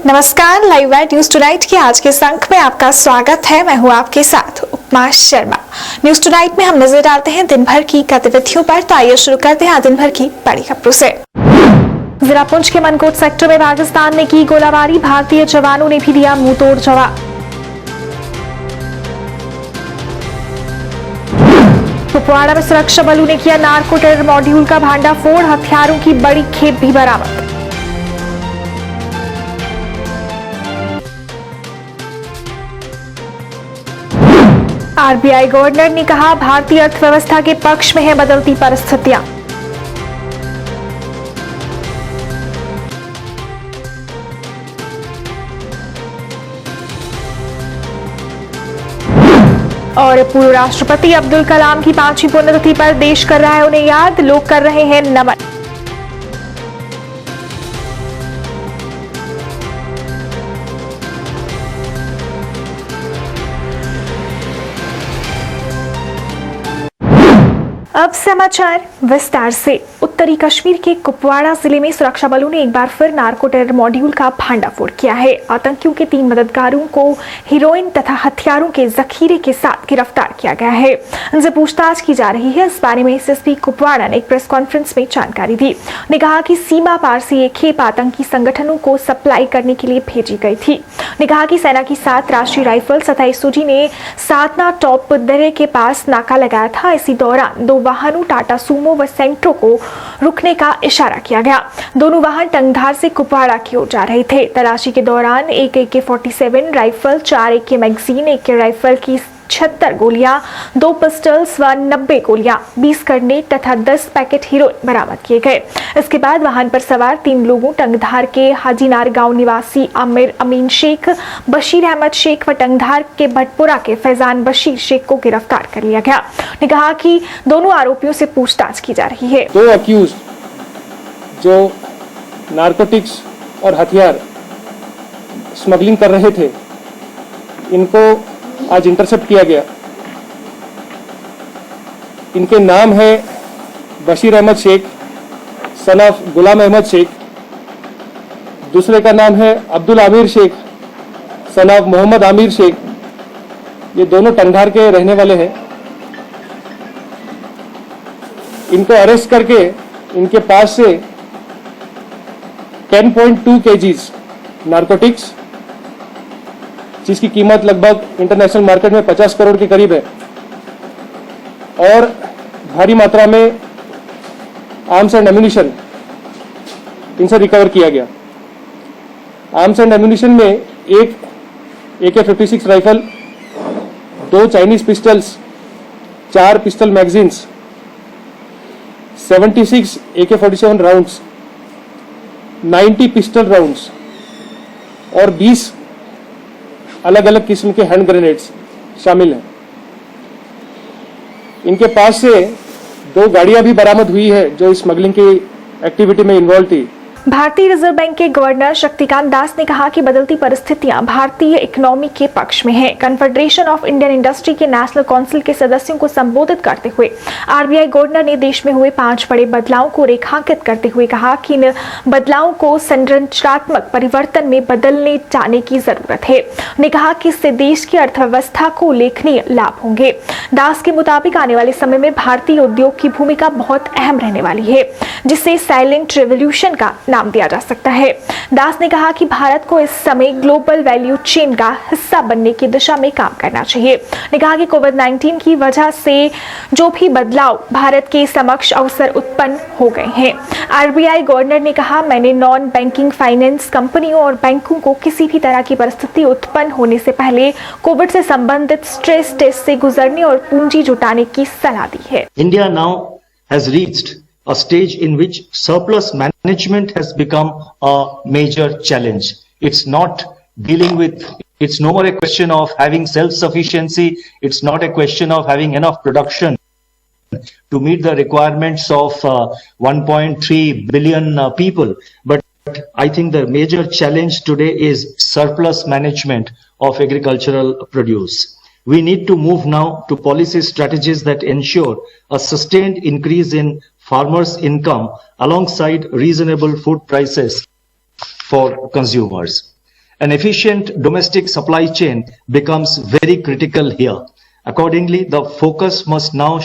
नमस्कार, live at news tonight के आज के अंक में आपका स्वागत है। मैं हूं आपके साथ उपमा शर्मा। न्यूज टुनाइट में हम नजर डालते हैं दिन भर की गतिविधियों पर। तो आइए शुरू करते हैं आज दिन भर की बड़ी खबरों से। जिला पुंछ के मनकोट सेक्टर में पाकिस्तान ने की गोलाबारी, भारतीय जवानों ने भी दिया मुंहतोड़ जवाब। कुपवाड़ा में सुरक्षा बलों ने किया नार्को टेरर मॉड्यूल का भांडाफोड़, हथियारों की बड़ी खेप भी बरामद। आरबीआई गवर्नर ने कहा, भारतीय अर्थव्यवस्था के पक्ष में है बदलती परिस्थितियां। और पूर्व राष्ट्रपति अब्दुल कलाम की 5वीं पुण्यतिथि पर देश कर रहा है उन्हें याद, लोग कर रहे हैं नमन। अब समाचार विस्तार से। उत्तरी कश्मीर के कुपवाड़ा जिले में सुरक्षा बलों ने एक बार फिर नार्को टेरर मॉड्यूल का भांडाफोड़ किया है। आतंकियों के 3 मददगारों को हेरोइन तथा हथियारों के जखीरे के साथ गिरफ्तार किया गया है। उनसे पूछताछ की जा रही है। इस बारे में एसएसपी कुपवाड़ा ने एक प्रेस कॉन्फ्रेंस में जानकारी दी। उन्होंने कहा कि सीमा पार से ये खेप आतंकी संगठनों को सप्लाई करने के लिए भेजी गई थी। उन्होंने कहा कि सेना की 7 राष्ट्रीय राइफल्स तथा एसओजी ने सातना टॉप दर्रे के पास नाका लगाया था। इसी दौरान 2 वाहनों टाटा सूमो व सेंट्रो को रुकने का इशारा किया गया। दोनों वाहन टंगधार से कुपवाड़ा की ओर जा रहे थे। तलाशी के दौरान एक AK-47 राइफल, 4 AK मैगजीन, एक राइफल की 76 गोलियां, 2 पिस्टल्स व 90 गोलियां, 20 ग्रेनेड तथा 10 पैकेट हेरोइन बरामद किए गए। इसके बाद वाहन पर सवार 3 लोगों टंगधार के हाजीनार गांव निवासी आमिर अमीन शेख, बशीर अहमद शेख व टंगधार के भटपुरा के फैजान बशीर शेख को गिरफ्तार कर लिया गया। उन्होंने कहा कि दोनों आरोपियों से पूछताछ की जा रही है। 2 अक्यूज जो नारकोटिक्स और हथियार स्मगलिंग कर रहे थे, इनको आज इंटरसेप्ट किया गया। इनके नाम है बशीर अहमद शेख सन ऑफ गुलाम अहमद शेख, दूसरे का नाम है अब्दुल आमिर शेख सन ऑफ मोहम्मद आमिर शेख। ये दोनों टंगधार के रहने वाले हैं। इनको अरेस्ट करके इनके पास से 10.2 kgs नारकोटिक्स, जिसकी कीमत लगभग इंटरनेशनल मार्केट में 50 करोड़ के करीब है, और भारी मात्रा में आर्म्स एंड एम्यूनिशन इनसे रिकवर किया गया। आर्म्स एंड एम्यूनिशन में एक AK-56 rifle, 2 Chinese pistols, 4 pistol magazines, 76 AK-47 rounds, 90 pistol rounds और 20 अलग अलग किस्म के हैंड ग्रेनेड्स शामिल हैं। इनके पास से 2 गाड़ियां भी बरामद हुई है जो स्मगलिंग की एक्टिविटी में इन्वॉल्व थी। भारतीय रिजर्व बैंक के गवर्नर शक्तिकांत दास ने कहा कि बदलती परिस्थितियां भारतीय इकोनॉमी के पक्ष में हैं। कन्फेडरेशन ऑफ इंडियन इंडस्ट्री के नेशनल काउंसिल के सदस्यों को संबोधित करते हुए आरबीआई गवर्नर ने देश में हुए 5 बड़े बदलावों को रेखांकित करते हुए कहा कि इन बदलावों को संरचनात्मक परिवर्तन में बदलने जाने की जरूरत है। उन्होंने कहा कि इससे देश की अर्थव्यवस्था को उल्लेखनीय लाभ होंगे। दास के मुताबिक आने वाले समय में भारतीय उद्योग की भूमिका बहुत अहम रहने वाली है, जिसे साइलेंट रेवोल्यूशन का नाम दिया जा सकता है। दास ने कहा कि भारत को इस समय ग्लोबल वैल्यू चेन का हिस्सा बनने की दिशा में काम करना चाहिए। उन्होंने कहा कि कोविड-19 की वजह से जो भी बदलाव भारत के समक्ष अवसर उत्पन्न हो गए हैं। आरबीआई गवर्नर ने कहा, मैंने नॉन बैंकिंग फाइनेंस कंपनियों और बैंकों को किसी भी तरह की परिस्थिति उत्पन्न होने से पहले कोविड से संबंधित स्ट्रेस टेस्ट से गुजरने और पूंजी जुटाने की सलाह दी है। India now has reached a stage in which surplus management has become a major challenge. It's no more a question of having self-sufficiency. It's not a question of having enough production to meet the requirements of 1.3 billion people. But I think the major challenge today is surplus management of agricultural produce. We need to move now to policy strategies that ensure a sustained increase in farmers' income alongside reasonable food prices for consumers. An efficient domestic supply chain becomes very critical here. Accordingly, the focus must now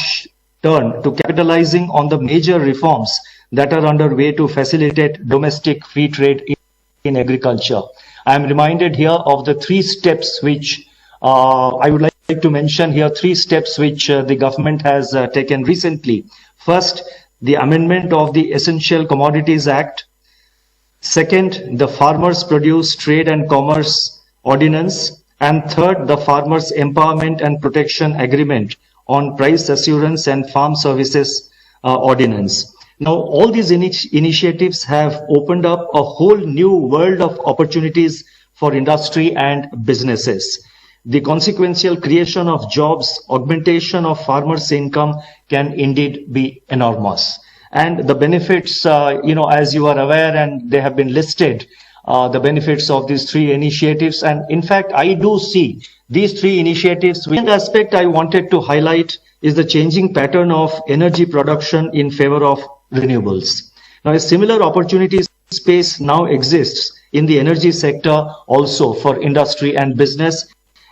turn to capitalizing on the major reforms that are underway to facilitate domestic free trade in agriculture. I am reminded here of the 3 steps which I would like to mention here, 3 steps which the government has taken recently. First, the amendment of the Essential Commodities Act. Second, the Farmers Produce Trade and Commerce Ordinance. And third, the Farmers Empowerment and Protection Agreement on Price Assurance and Farm Services Ordinance. Now, all these initiatives have opened up a whole new world of opportunities for industry and businesses. The consequential creation of jobs, augmentation of farmers' income can indeed be enormous. And the benefits, as you are aware, and they have been listed, the benefits of these 3 initiatives. And in fact, I do see these 3 initiatives. One aspect I wanted to highlight is the changing pattern of energy production in favor of renewables. Now, a similar opportunity space now exists in the energy sector also for industry and business.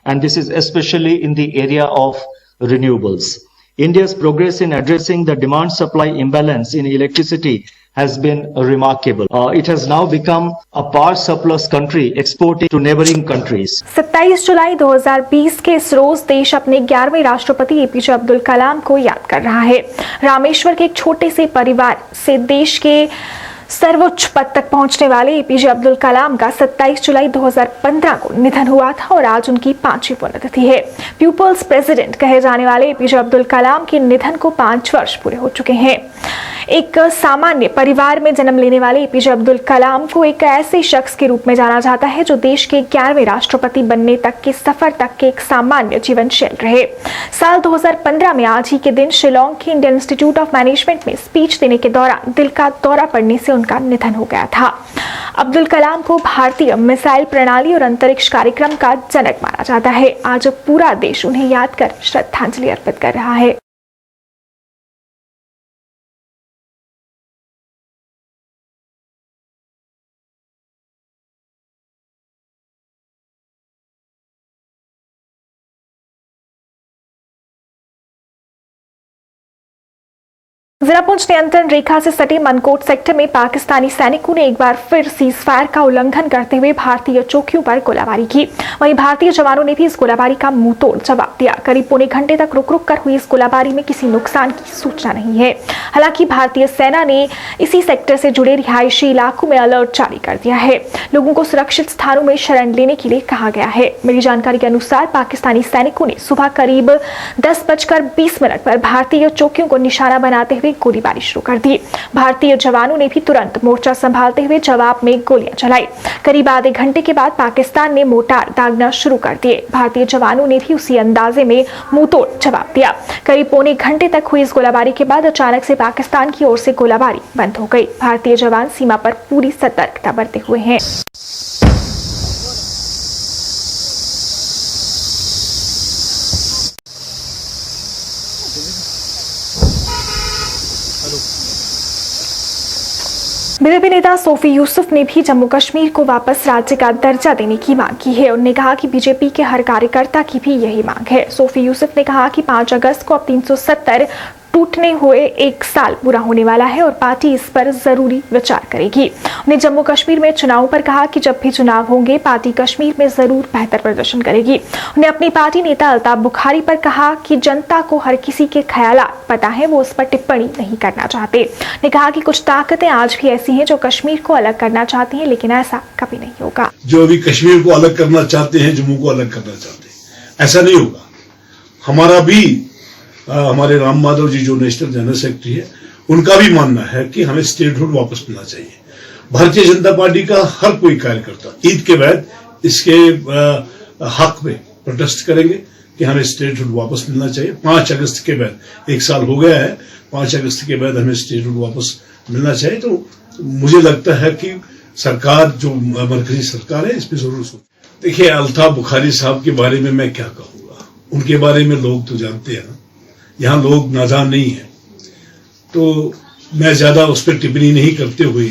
And this is especially in the area of renewables. India's progress in addressing the demand-supply imbalance in electricity has been remarkable. It has now become a power surplus country exporting to neighboring countries. 27 जुलाई 2020 के इस रोज देश अपने 11वें राष्ट्रपति APJ Abdul Kalam को याद कर रहा है। रामेश्वर के एक छोटे से परिवार से देश के सर्वोच्च पद तक पहुंचने वाले एपीजे अब्दुल कलाम का 27 जुलाई 2015 को निधन हुआ था और आज उनकी 5वीं पुण्यतिथि है। पीपुल्स प्रेसिडेंट कहे जाने वाले एपीजे अब्दुल कलाम के निधन को 5 वर्ष पूरे हो चुके हैं। एक सामान्य परिवार में जन्म लेने वाले एपीजे अब्दुल कलाम को एक ऐसे शख्स के रूप में जाना जाता है जो देश के 11वें राष्ट्रपति बनने तक के सफर तक के एक सामान्य जीवन शैली रहे। साल 2015 में आज ही के दिन शिलोंग के इंडियन इंस्टीट्यूट ऑफ मैनेजमेंट में स्पीच देने के दौरान दिल का दौरा पड़ने से उनका निधन हो गया था। अब्दुल कलाम को भारतीय मिसाइल प्रणाली और अंतरिक्ष कार्यक्रम का जनक माना जाता है। आज पूरा देश उन्हें याद कर श्रद्धांजलि अर्पित कर रहा है। जिला पुंछ नियंत्रण रेखा से सटे मनकोट सेक्टर में पाकिस्तानी सैनिकों ने एक बार फिर सीज फायर का उल्लंघन करते हुए भारतीय चौकियों पर गोलाबारी की। वहीं भारतीय जवानों ने भी इस गोलाबारी का मुंहतोड़ जवाब दिया। करीब पौने घंटे तक रुक रुक कर हुई इस गोलाबारी में किसी नुकसान की सूचना नहीं है। हालांकि भारतीय सेना ने इसी सेक्टर से जुड़े रिहायशी इलाकों में अलर्ट जारी कर दिया है। लोगों को सुरक्षित स्थानों में शरण लेने के लिए कहा गया है। मिली जानकारी के अनुसार पाकिस्तानी सैनिकों ने सुबह करीब 10:20 पर भारतीय चौकियों को निशाना बनाते हुए गोलीबारी शुरू कर दी। भारतीय जवानों ने भी तुरंत मोर्चा संभालते हुए जवाब में गोलियां चलाई। करीब आधे घंटे के बाद पाकिस्तान ने मोर्टार दागना शुरू कर दिए। भारतीय जवानों ने भी उसी अंदाजे में मुंहतोड़ जवाब दिया। करीब पौने घंटे तक हुई इस गोलाबारी के बाद अचानक से पाकिस्तान की ओर से गोलाबारी बंद हो गई। भारतीय जवान सीमा पर पूरी सतर्कता बरते हुए हैं। बीजेपी नेता सोफी यूसुफ ने भी जम्मू कश्मीर को वापस राज्य का दर्जा देने की मांग की है। उन्होंने कहा कि बीजेपी के हर कार्यकर्ता की भी यही मांग है। सोफी यूसुफ ने कहा कि 5 अगस्त को अब 370 टूटने हुए 1 साल पूरा होने वाला है और पार्टी इस पर जरूरी विचार करेगी। उन्हें जम्मू कश्मीर में चुनाव पर कहा कि जब भी चुनाव होंगे पार्टी कश्मीर में जरूर बेहतर प्रदर्शन करेगी। उन्हें अपनी पार्टी नेता अल्ताफ बुखारी पर कहा कि जनता को हर किसी के ख्यालात पता है, वो उस पर टिप्पणी नहीं करना चाहते। उन्होंने कहा कि कुछ ताकतें आज भी ऐसी हैं जो कश्मीर को अलग करना चाहती हैं, लेकिन ऐसा कभी नहीं होगा। जो अभी कश्मीर को अलग करना चाहते हैं, जम्मू को अलग करना चाहते हैं, ऐसा नहीं होगा। हमारा भी हमारे राम माधव जी जो नेशनल जनरल सेक्रेटरी है, उनका भी मानना है कि हमें स्टेटहुड वापस मिलना चाहिए। भारतीय जनता पार्टी का हर कोई कार्यकर्ता ईद के बाद इसके हक में प्रोटेस्ट करेंगे कि हमें स्टेटहुड वापस मिलना चाहिए। 5 अगस्त के बाद 1 साल हो गया है, 5 अगस्त के बाद हमें स्टेटहुड वापस मिलना चाहिए। तो मुझे लगता है कि सरकार जो मरकजी सरकार है इस पर जरूर सोचे। देखिए, अल्ताफ बुखारी साहब के बारे में मैं क्या कहूँगा, उनके बारे में लोग तो जानते हैं, यहाँ लोग नादान नहीं है, तो मैं ज्यादा उस पर टिप्पणी नहीं करते हुए,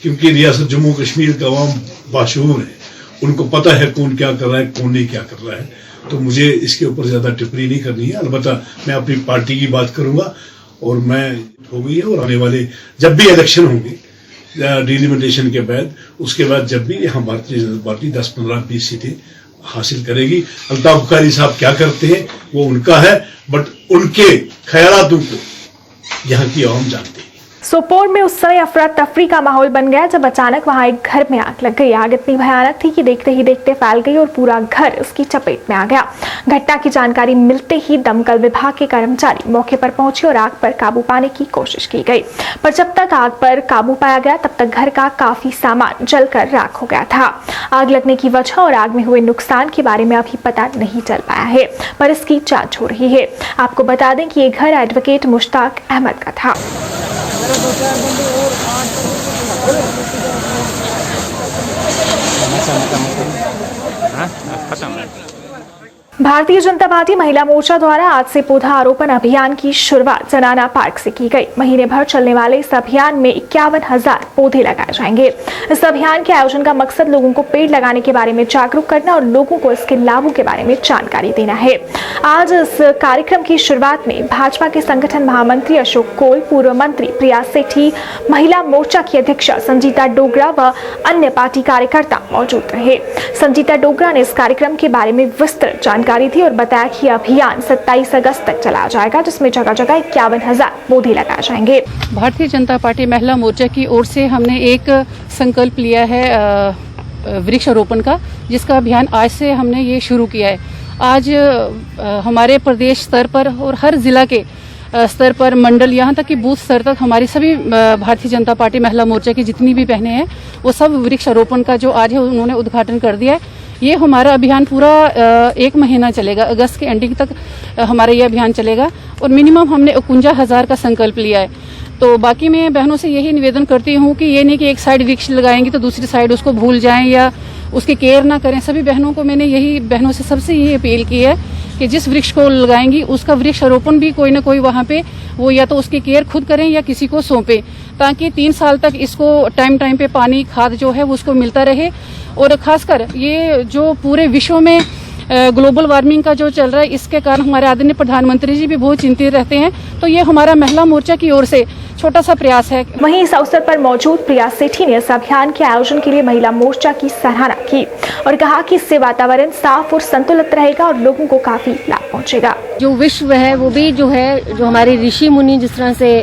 क्योंकि रियासत जम्मू कश्मीर का अवाम बाशऊर है, उनको पता है कौन क्या कर रहा है, कौन नहीं क्या कर रहा है, तो मुझे इसके ऊपर ज्यादा टिप्पणी नहीं करनी है। अलबत्ता मैं अपनी पार्टी की बात करूंगा और मैं हो गई है, और आने वाले जब भी इलेक्शन होंगे डिलिमिटेशन के बाद, उसके बाद जब भी यहाँ भारतीय जनता पार्टी 10, 15, 20 सीटें हासिल करेगी। अल्ताफ बुखारी साहब क्या करते हैं वो उनका है, बट उनके ख्यालातों को यहाँ की आवाम जानती है। सोपोर में उस समय अफरा तफरी का माहौल बन गया जब अचानक वहां एक घर में आग लग गई। आग इतनी भयानक थी कि देखते ही देखते फैल गई और पूरा घर उसकी चपेट में आ गया। घटना की जानकारी मिलते ही दमकल विभाग के कर्मचारी मौके पर पहुंचे और आग पर काबू पाने की कोशिश की गई, पर जब तक आग पर काबू पाया गया तब तक घर का काफी सामान जलकर राख हो गया था। आग लगने की वजह और आग में हुए नुकसान के बारे में अभी पता नहीं चल पाया है, पर इसकी जांच हो रही है। आपको बता दें कि ये घर एडवोकेट मुश्ताक अहमद का था। भारतीय जनता पार्टी महिला मोर्चा द्वारा आज से पौधारोपण अभियान की शुरुआत जनाना पार्क से की गई। महीने भर चलने वाले इस अभियान में 51,000 पौधे लगाए जाएंगे। इस अभियान के आयोजन का मकसद लोगों को पेड़ लगाने के बारे में जागरूक करना और लोगों को इसके लाभों के बारे में जानकारी देना है। आज इस कार्यक्रम की शुरुआत में भाजपा के संगठन महामंत्री अशोक कोल, पूर्व मंत्री प्रिया सेठी, महिला मोर्चा की अध्यक्ष संजीता डोगरा व अन्य पार्टी कार्यकर्ता मौजूद रहे। संजीता डोगरा ने इस कार्यक्रम के बारे में विस्तृत जानकारी थी और बताया कि अभियान 27 अगस्त तक चलाया जाएगा, जिसमें जगह जगह 51,000 पौधे लगाए जाएंगे। भारतीय जनता पार्टी महिला मोर्चा की ओर से हमने एक संकल्प लिया है वृक्षारोपण का, जिसका अभियान आज से हमने ये शुरू किया है। आज हमारे प्रदेश स्तर पर और हर जिला के स्तर पर, मंडल, यहाँ तक कि बूथ स्तर तक हमारी सभी भारतीय जनता पार्टी महिला मोर्चा की जितनी भी बहनें हैं वो सब वृक्षारोपण का जो आज है उन्होंने उद्घाटन कर दिया है। ये हमारा अभियान पूरा 1 महीना चलेगा, अगस्त के एंडिंग तक हमारा ये अभियान चलेगा और मिनिमम हमने 51,000 का संकल्प लिया है। तो बाकी मैं बहनों से यही निवेदन करती हूँ कि ये नहीं कि एक साइड वृक्ष लगाएंगे तो दूसरी साइड उसको भूल जाएं या उसकी केयर ना करें। सभी बहनों को मैंने यही बहनों से सबसे यही अपील की है कि जिस वृक्ष को लगाएंगी उसका वृक्षारोपण भी कोई ना कोई वहाँ पे वो या तो उसकी केयर खुद करें या किसी को सौंपें, ताकि 3 साल तक इसको टाइम पे पानी, खाद जो है वो उसको मिलता रहे। और खासकर ये जो पूरे विश्व में ग्लोबल वार्मिंग का जो चल रहा है, इसके कारण हमारे आदरणीय प्रधानमंत्री जी भी बहुत चिंतित रहते हैं। तो ये हमारा महिला मोर्चा की ओर से छोटा सा प्रयास है। वहीं इस अवसर पर मौजूद प्रिया सेठी ने इस अभियान के आयोजन के लिए महिला मोर्चा की सराहना की और कहा कि इससे वातावरण साफ और संतुलित रहेगा और लोगों को काफी लाभ पहुंचेगा। जो विश्व है वो भी जो है, जो हमारे ऋषि मुनि जिस तरह से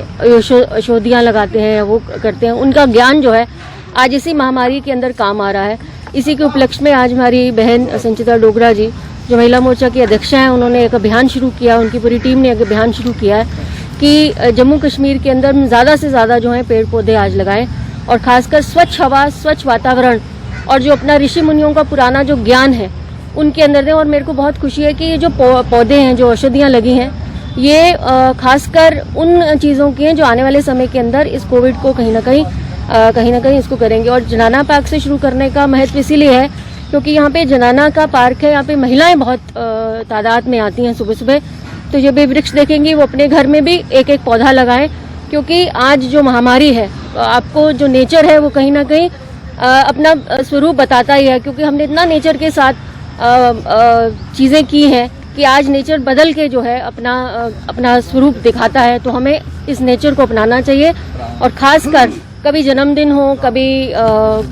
औषधियाँ लगाते हैं वो करते हैं, उनका ज्ञान जो है आज इसी महामारी के अंदर काम आ रहा है। इसी के उपलक्ष्य में आज हमारी बहन संचिता डोगरा जी, जो महिला मोर्चा की अध्यक्ष हैं, उन्होंने एक अभियान शुरू किया, उनकी पूरी टीम ने एक अभियान शुरू किया है कि जम्मू कश्मीर के अंदर ज़्यादा से ज़्यादा जो है पेड़ पौधे आज लगाएं और खासकर स्वच्छ हवा, स्वच्छ वातावरण और जो अपना ऋषि मुनियों का पुराना जो ज्ञान है उनके अंदर दें। और मेरे को बहुत खुशी है कि ये जो पौधे हैं, जो औषधियाँ लगी हैं, ये खासकर उन चीज़ों की हैं जो आने वाले समय के अंदर इस कोविड को कहीं ना कहीं इसको करेंगे। और जनाना पार्क से शुरू करने का महत्व इसीलिए है क्योंकि यहाँ पे जनाना का पार्क है, यहाँ पे महिलाएं बहुत तादाद में आती हैं सुबह सुबह। तो जब ये वृक्ष देखेंगी वो अपने घर में भी एक एक पौधा लगाएं, क्योंकि आज जो महामारी है आपको जो नेचर है वो कहीं ना कहीं अपना स्वरूप बताता ही है, क्योंकि हमने इतना नेचर के साथ चीज़ें की हैं कि आज नेचर बदल के जो है अपना स्वरूप दिखाता है। तो हमें इस नेचर को अपनाना चाहिए और खासकर कभी जन्मदिन हो, कभी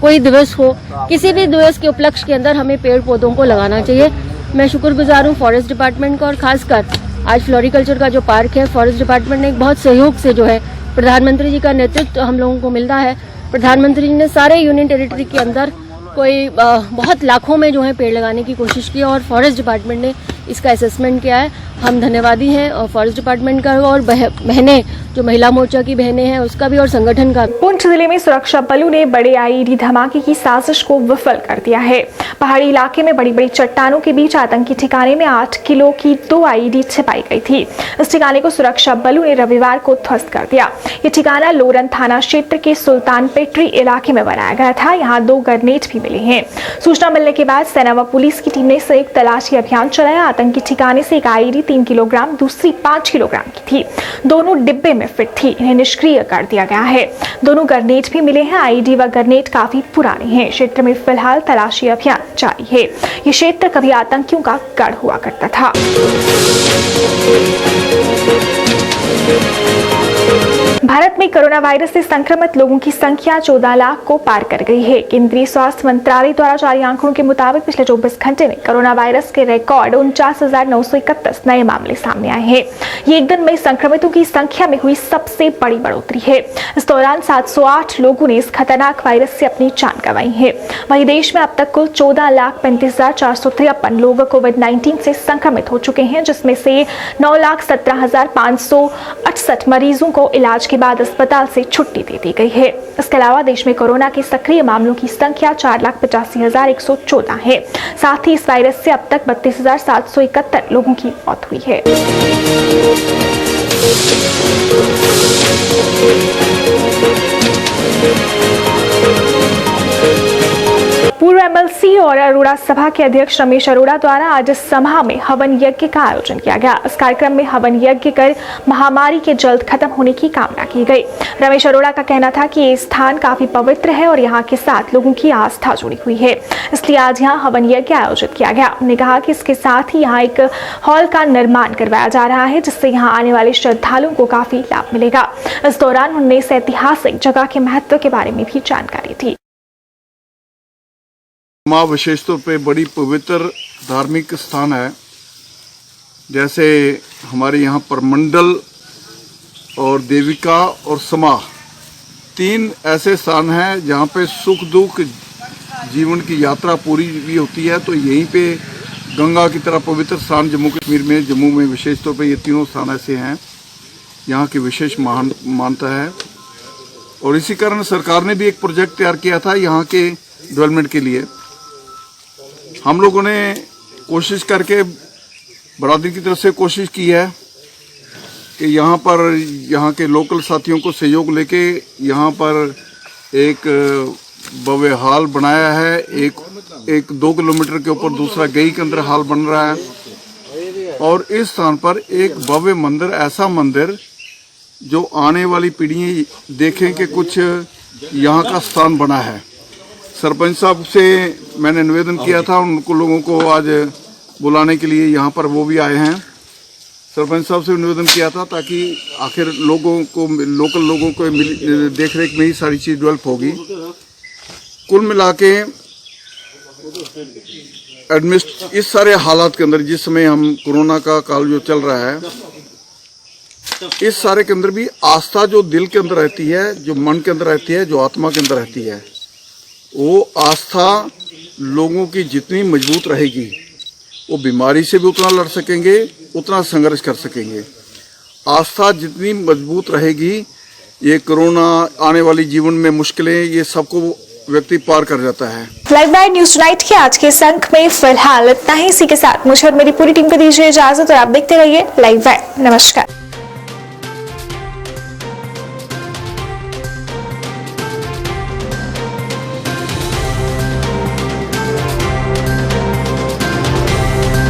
कोई दिवस हो, किसी भी दिवस के उपलक्ष्य के अंदर हमें पेड़ पौधों को लगाना चाहिए। मैं शुक्रगुजार हूँ फॉरेस्ट डिपार्टमेंट का और खासकर आज फ्लोरिकल्चर का जो पार्क है, फॉरेस्ट डिपार्टमेंट ने एक बहुत सहयोग से जो है प्रधानमंत्री जी का नेतृत्व हम लोगों को मिलता है। प्रधानमंत्री जी ने सारे यूनियन टेरिटरी के अंदर कोई बहुत लाखों में जो है पेड़ लगाने की कोशिश की और फॉरेस्ट डिपार्टमेंट ने इसका असेसमेंट किया है। हम धन्यवादी हैं और फॉरेस्ट डिपार्टमेंट का और बहनें जो महिला मोर्चा की बहनें हैं उसका भी और संगठन का। पुंछ जिले में सुरक्षा बलों ने बड़े आईईडी धमाके की साजिश को विफल कर दिया है। पहाड़ी इलाके में बड़ी बड़ी चट्टानों के बीच आतंकी ठिकाने में 8 किलो की 2 आईईडी छिपाई गई थी। इस ठिकाने को सुरक्षा बलों ने रविवार को ध्वस्त कर दिया। ये ठिकाना लोरन थाना क्षेत्र के सुल्तान पेटरी इलाके में बनाया गया था। यहाँ 2 ग्रेनेड भी मिले हैं। सूचना मिलने के बाद सेना व पुलिस की टीम ने संयुक्त तलाशी अभियान चलाया। आतंकी ठिकाने से एक आईडी 3 किलोग्राम, दूसरी 5 किलोग्राम की थी। दोनों डिब्बे में फिट थी। इन्हें निष्क्रिय कर दिया गया है। दोनों ग्रेनेड भी मिले हैं। आईडी व ग्रेनेड काफी पुराने हैं। क्षेत्र में फिलहाल तलाशी अभियान जारी है। ये क्षेत्र कभी आतंकियों का गढ़ हुआ करता था। भारत में कोरोना वायरस से संक्रमित लोगों की संख्या 14 लाख को पार कर गई है। केंद्रीय स्वास्थ्य मंत्रालय द्वारा जारी आंकड़ों के मुताबिक पिछले 24 घंटे में कोरोना वायरस के रिकॉर्ड 49,931 नए मामले सामने आए हैं। ये एक दिन में संक्रमितों की संख्या में हुई सबसे बड़ी बढ़ोतरी है। इस दौरान 708 लोगों ने इस खतरनाक वायरस से अपनी जान गंवाई है। वहीं देश में अब तक कुल 14,35,453 लोग कोविड-19 से संक्रमित हो चुके हैं, जिसमें से 9,17,568 मरीजों को इलाज के बाद अस्पताल से छुट्टी दे दी गई है। इसके अलावा देश में कोरोना के सक्रिय मामलों की संख्या 4,85,114 है। साथ ही इस वायरस से अब तक 32,771 लोगों की मौत हुई है। पूर्व एमएलसी और अरोड़ा सभा के अध्यक्ष रमेश अरोड़ा द्वारा आज सभा में हवन यज्ञ का आयोजन किया गया। इस कार्यक्रम में हवन यज्ञ कर महामारी के जल्द खत्म होने की कामना की गई। रमेश अरोड़ा का कहना था कि ये स्थान काफी पवित्र है और यहाँ के साथ लोगों की आस्था जुड़ी हुई है, इसलिए आज यहाँ हवन यज्ञ आयोजित किया गया। उन्होंने कहा कि इसके साथ ही यहाँ एक हॉल का निर्माण करवाया जा रहा है, जिससे यहाँ आने वाले श्रद्धालुओं को काफी लाभ मिलेगा। इस दौरान उन्होंने इस ऐतिहासिक जगह के महत्व के बारे में भी जानकारी दी। माँ विशेष तौर पे बड़ी पवित्र धार्मिक स्थान है। जैसे हमारे यहाँ पर मंडल और देविका और समा 3 ऐसे स्थान हैं जहाँ पे सुख दुख जीवन की यात्रा पूरी भी होती है। तो यहीं पे गंगा की तरह पवित्र स्थान जम्मू कश्मीर में, जम्मू में विशेष तौर पे ये तीनों स्थान ऐसे हैं यहाँ की विशेष मान्यता है। और इसी कारण सरकार ने भी एक प्रोजेक्ट तैयार किया था यहाँ के डेवलपमेंट के लिए। हम लोगों ने कोशिश करके बरादरी की तरफ से कोशिश की है कि यहाँ पर यहाँ के लोकल साथियों को सहयोग लेके यहाँ पर एक भव्य हॉल बनाया है। एक 2 किलोमीटर के ऊपर दूसरा गई के अंदर हॉल बन रहा है और इस स्थान पर एक भव्य मंदिर, ऐसा मंदिर जो आने वाली पीढ़ियाँ देखें कि कुछ यहाँ का स्थान बना है। सरपंच साहब से मैंने निवेदन किया था, उनको लोगों को आज बुलाने के लिए यहाँ पर वो भी आए हैं। सरपंच साहब से निवेदन किया था ताकि आखिर लोगों को, लोकल लोगों को देख रेख में ही सारी चीज़ डेवलप होगी। कुल मिला के इस सारे हालात के अंदर, जिस समय हम कोरोना का काल जो चल रहा है, इस सारे के अंदर भी आस्था जो दिल के अंदर रहती है, जो मन के अंदर रहती है, जो आत्मा के अंदर रहती है, वो आस्था लोगों की जितनी मजबूत रहेगी वो बीमारी से भी उतना लड़ सकेंगे, उतना संघर्ष कर सकेंगे। आस्था जितनी मजबूत रहेगी, ये कोरोना आने वाली जीवन में मुश्किलें, ये सबको व्यक्ति पार कर जाता है। लाइव नाइट न्यूज नाइट के आज के इस अंक में फिलहाल इतना ही। इसी के साथ मुझे और मेरी पूरी टीम को दीजिए इजाजत और आप देखते रहिए लाइव नाइट। नमस्कार।